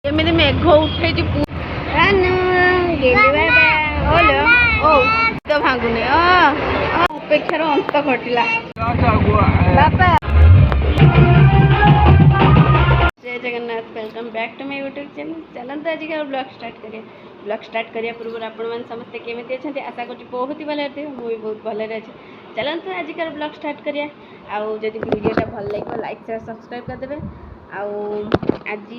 ଏମିତି ମେଘ ଉଠେଇଛି ଭାଙ୍ଗୁନି ଅପେକ୍ଷାର ଅନ୍ତ ଘଟିଲା। ବାପା जय Jagannath welcome back to my YouTube channel. चलते आज का ब्लॉग स्टार्ट करिया पूर्व आपण समस्ते केमी अच्छा आशा कर बहुत ही भले थे मुझे बहुत भले अच्छे। चलते आज का ब्लॉग स्टार्ट करिया आदि वीडियोटा भल लगे लाइक शेयर सब्सक्राइब करदे। आज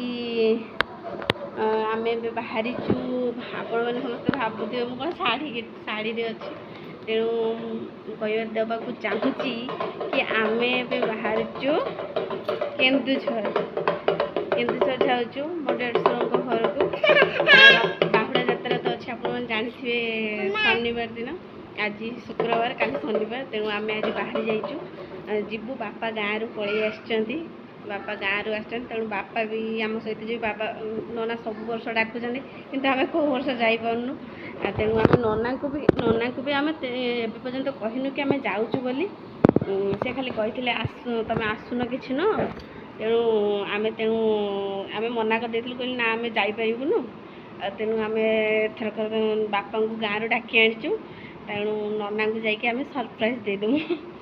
आम बाहरी आपण मैंने समस्त भावुवे मुझे कौन शाढ़ी अच्छी तेणु कह देवाक चाहूँगी कि आम बाहरी केन्दुझर जाऊँ मो डेढ़शुर घर को बाहुड़ा जात्रा तो अच्छे आप जानते शनिवार दिन आज शुक्रवार कल शनिवार तेणु आम आज बाहरी जाइचु जीवु बापा गाँव पलि आसचंती बापा गाँव आसचंती तेणु बापा भी आम सहित जो बाबा नना सब वर्ष डाकुचंती किंतु आम कौ वर्ष जाइपारनु तेणु आम नना को भी आम पर्यंत कहनु कि आम जाऊँ बोली से खाली कही तुम आसुन कि न तेणु आम मना कर कहली ना आम जापरूनु तेणु आम एथरक बापा को गाँव डाकी आनीचु तेणु नना को जाकि आम सरप्राइज देदेमु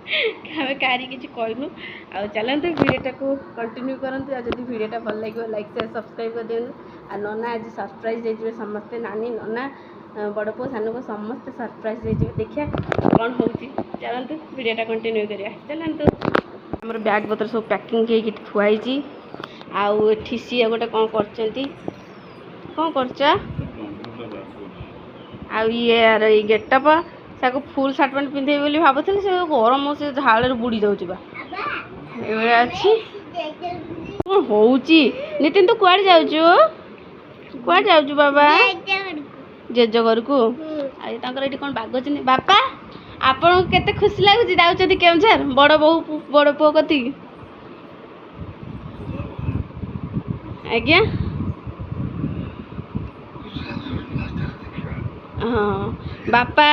आम कहीं किसी कहनु आ चलते वीडियोटा को कंटिन्यू करंतु आ जदि वीडियोटा भल लगे लाइक शेयर सब्सक्राइब कर दिखाँ आ नना आज सरप्राइज देते समस्ते नानी नना बड़ पु सान को समस्ते सरप्राइज देते देखिए कौन हो चलते वीडियोटा कंटिन्यू करिया चलते आमर बैग पत्र सब पैकिंग होगी थुआई आउ सी गोटे कौन कर यार ये गेटअप से फुल सार्ट पैंट पिंधे बोली भावुली से गरम से झाड़ बुड़ी जाऊँगा अच्छी कौन हो नितिन तो कुआड़े जाऊँ बाबा जेज घर को ये कौन बाग अच्छे बापा आपन केते खुशी लगुच जाऊँच केउझर बड़ बहु बड़ पुओ कति आज्ञा हाँ बापा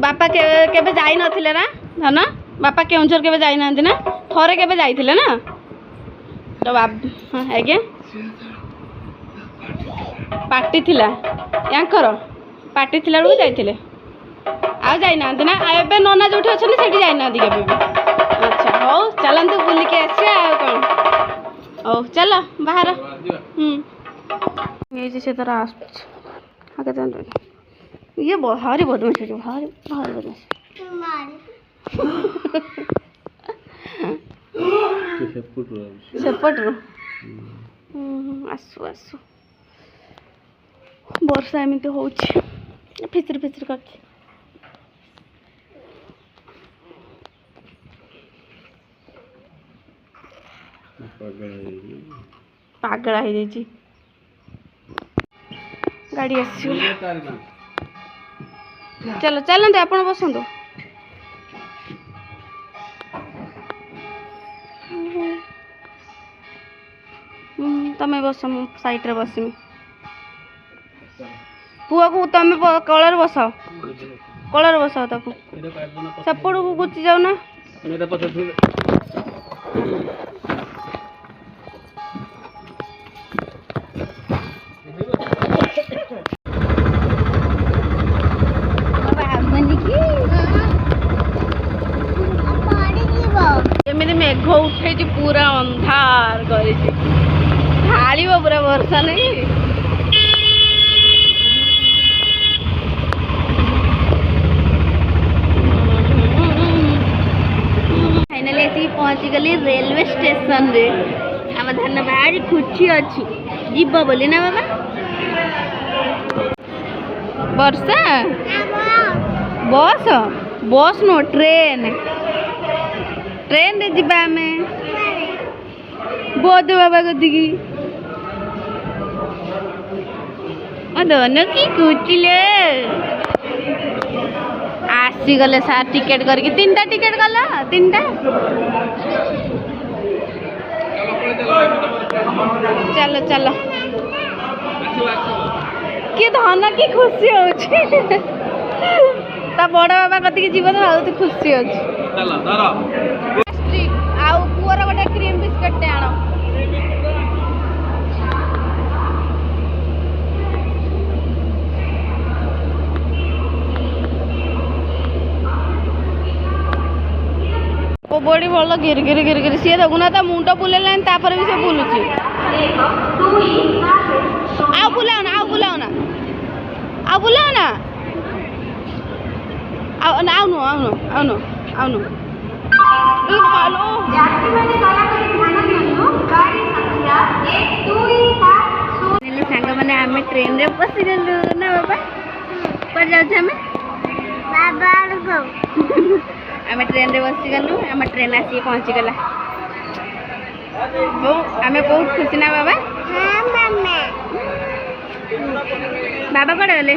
बापा केबे जाई नथिले ना धन बापा केउझर केबे जाई नांती ना थरे केबे जाइथिले ना तो आज्ञा पार्टी थिला यांकर पार्टी थिला बेलू जाइथिले आ जाइना ना एबे नना जो अच्छा से जाइना के अच्छा हो चलते बुलिक आसिया कौन हो चल बाहर ये से तरह आगे ये भारी बदमाश है भारी भारी बदमाश सेपट आसु आसु वर्षा एमती हो फिचर फिचर कर पागला हो जाइए गाड़ी आस चलो चलते आप बसतु तमें बस साइड रे बसमी पुआ को तुम कलर बसाओ कलर बसाओ ताकू सेपट को गुची जाऊ ना मेघ उठे पूरा अंधार कर पूरा वर्षा नहीं फाइनली ऐसी पहुँची गली रेलवे स्टेशन रे आम धन भारी खुशी अच्छी जीव बोली ना बाबा वर्षा बस बस नो ट्रेन ट्रेन रे जीवा में बोध बाबा कदी दोनों की कुचिले आसी गले सार टिकेट करके तीनटा टिकेट गला तीनटा चलो चलो कि धन की खुशी हो बड़ बाबा कति जीवन बहुत खुशी अच्छी पुअर गोटे क्रीम बिस्किट आण बड़ी भल गिर गिर गिर गिर सी देखुना ता मुंड बुलेलानी तापर भी से बुलुची आउ बुलाओना आउ बुलाओना आउ बुलाओना आउनु आउनु आउनु आउनु सांग मैंने आम ट्रेन रे बसी गलु ना बाबा पर जाऊ आम ट्रेन रे बसी गलु आम ट्रेन आसी पहुँची गला आम बहुत खुशी ना बाबा बाबा कड़े गले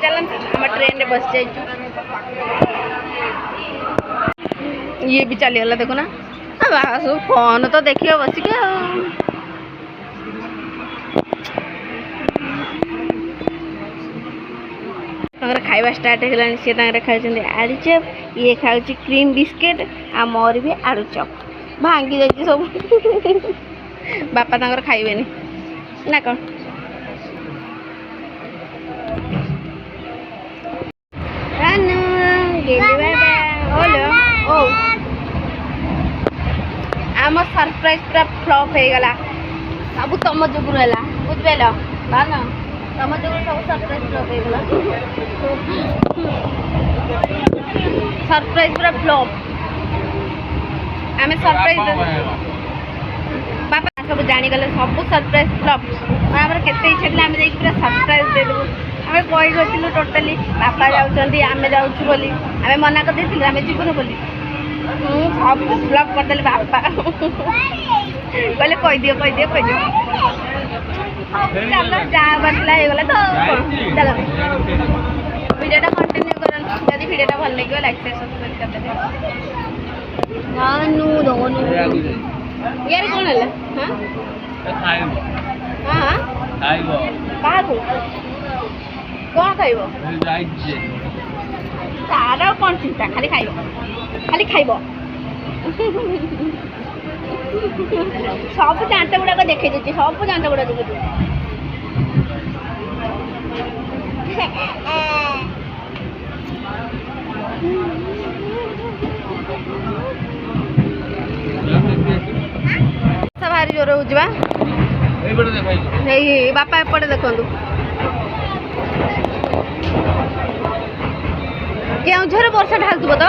चल आम ट्रेन रे बस जाइए ये भी चलीगला देखो ना सब फोन तो देखिए बसिक खाଇବା स्टार्ट होगलानी सी खाऊँ आलू चप ये खाऊँ क्रीम बिस्किट आ मोर भी आलू चप भांगी जाइए सब बापा तांकर खाइबेनी ना कौन आम सरप्राइज पूरा फ्लॉप हो गला सब तुम जुगुर है बुझल भान तुम जुगुर सब सरप्राइज फ्लॉप हो गला सरप्राइज पूरा फ्लॉप आम सरप्राइज बापा सब जानीगले सब सरप्राइज फ्लॉप आम केते इच्छा थी आम पूरा सरप्राइज देदेबू आम कही टोटाली बापा जाऊँच आम जाऊँ बोली आम मना कर आम जीवन बोली सब फ्लॉप करदेले बापा कहले कहीदियो कहीदियो कहीदियो चलो जहाँ बाटला होगला तो चलो वीडियोटा कंटिन्यू कर जब वीडियोटा भल लगे लाइक शेयर सब्सक्राइब करदेले धनु धनु यार कौन है हाँ हाँ क्या कौन खाइब तार कौन चिंता खाली खाइब खाली खाइब सब दांत गुड़ाक देखे देती सब दांत गुड़ा देखे भारी जोर हो बापा एपटे देखु केउझर वर्षा ढालुव तो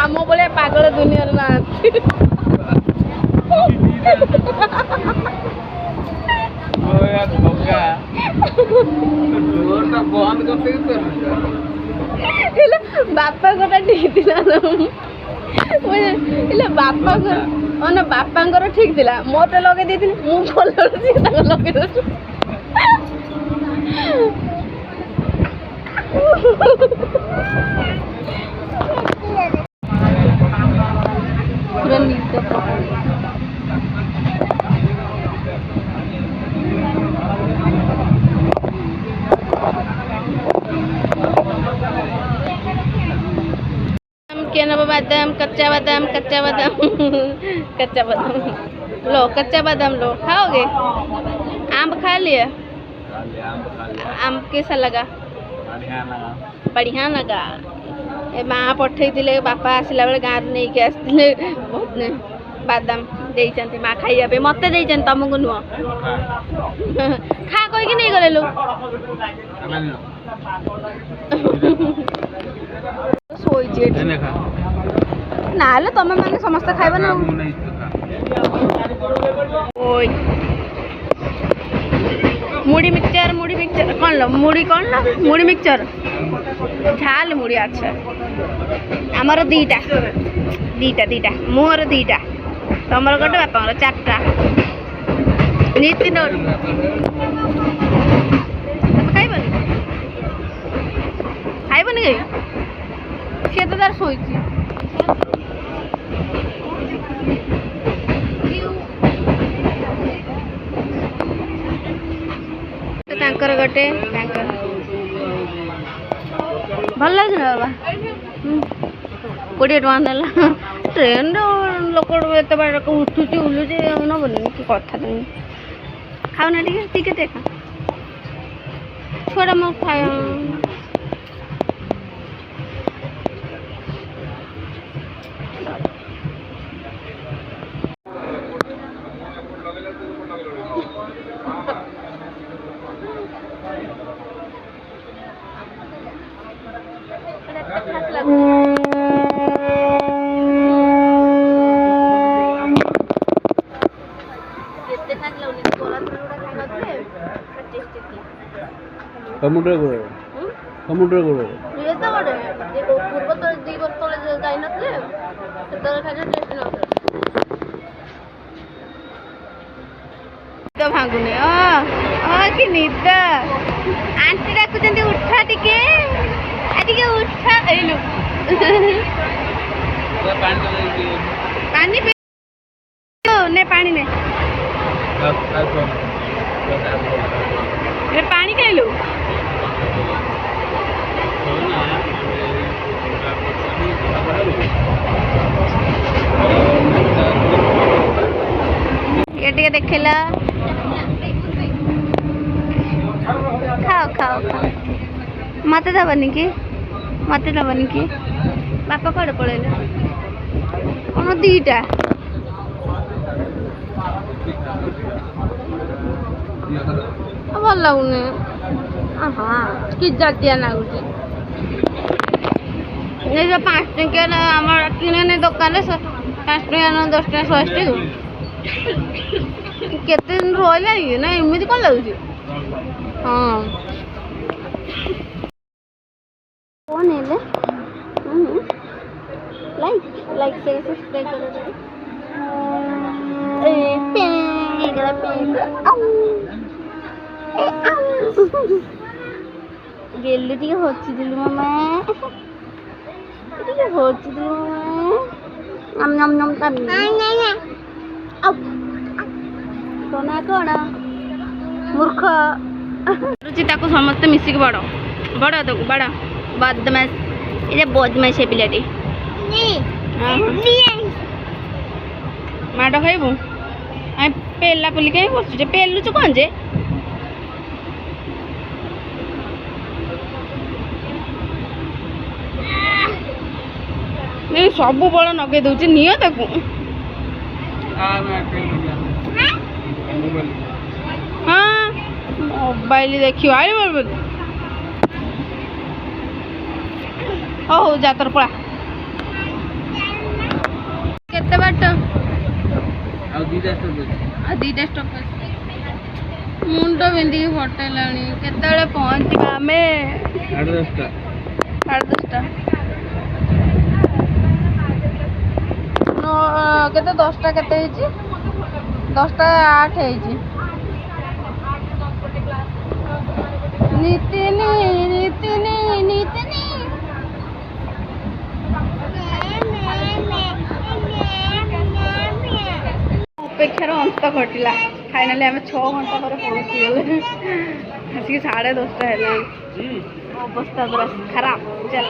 आम भाया पागल दुनिया ना बापा कटा ठीक थी बापा ना बापा ठीक थी मत लगे दी मुझे लगे पूरा नीचे क्या ना बादाम कच्चा बादाम कच्चा बादाम कच्चा बादाम लो कच्चा बादाम लो खाओगे आम खा लिया आम कैसा लगा बढ़िया लगा ए माँ पठे बापा आसला बेले गाँव नहीं के आसते बहुत बादाम देते माँ खाइबे मत तुमको नुह खा कहीकि नहीं गले लो ना तुम मैंने समस्त खाइब ना मुड़ी मिक्सचर कौन लो मुड़ी कौन लो मुड़ी मिक्सचर झाल मुड़ी अच्छा आमर दीटा दीटा दीटा मोर दीटा तमर गोटे बापा चार्टा नितिन खाइबनी खाइबनी कहीं सी तो तार शोची ଗୋଟେ ତାଙ୍କର ଭଲ ଲାଗୁଛି ନା ବାବା 20 ଟଙ୍କା ନେଲା ଟ୍ରେନରେ ଲୋକ ଏତେ ବାଟ ଉଠୁଛି ଉଲୁଛି ନେବନି କି କଥା ତମେ ଖାଉନା ଟିକେ ଟିକେ ଦେଖ ଛୁଆଟା ମୋ ଖାଇ ସମୁଦ୍ର କୂଳ ସମୁଦ୍ର କୂଳ ପୂର୍ବ 2 ବର୍ଷ ତଳେ ଯାଇନଥିଲେ ସେତେବେଳେ ଖାଇଲେ ଟେଷ୍ଟ ନଥିଲା ଭାଙ୍ଗୁନି କି ନିଦ ଆଣ୍ଟି ଡାକୁଛନ୍ତି ଉଠା ଟିକେ ଟିକେ ଉଠା ଏଇଲୁ ପାଣି ନେ ପାଣି ନେ ପାଣି ଖାଇଲୁ ये टिके देखला खाओ खाओ खाओ मत दबनी कि बापा कड़े पड़ेला कौन दीटा भल लगुनि कि जातिया लगुच 5 टंकिया आम किने दुकान 5 टंकिया 10 टंकिया 100 टका केते दिन रहा ना एमती कौन लगुच हाँ कौन है लाइक लाइक से सब्सक्राइब करो गेलु टी होची दिलु मामा टी होची दिलु नम नम नम तम कोना कोना मूर्ख रुचि ताको समस्त मिसिक बड़ बड़ तो बड़ बदमाश ये बदमाश है पिलाटी माड़ खाइबू पेला पुली कहीं बसुचे पेलुच कौन जे सब बल नगे दौर नियो ताकू हाँ मोबाइल देखियो आई हो जा तोर पड़ा केते बाट दीटा स्टॉक मुंड बिंदी फटेलाणी केते पहुँचा आम 10:30 केते 10टा केते 10टा 8 नीतिनी नीतिनी नीतिनी अपेक्षार अंत घटला फाइनाली आम 6 घंटा पर पहुँची गले आसिक 10:30 है अवस्था पूरा खराब चल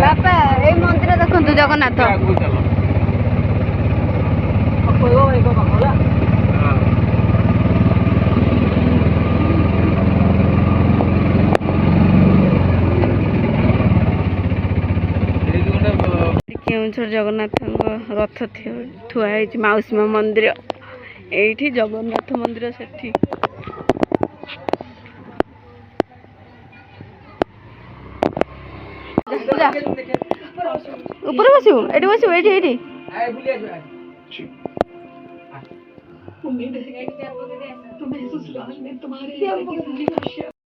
बापा ये मंदिर देखु जगन्नाथ केउझर जगन्नाथ रथ थुआई मौसीमा मंदिर ये जगन्नाथ मंदिर से ऊपर बसू ये बसू ये तुम्हारे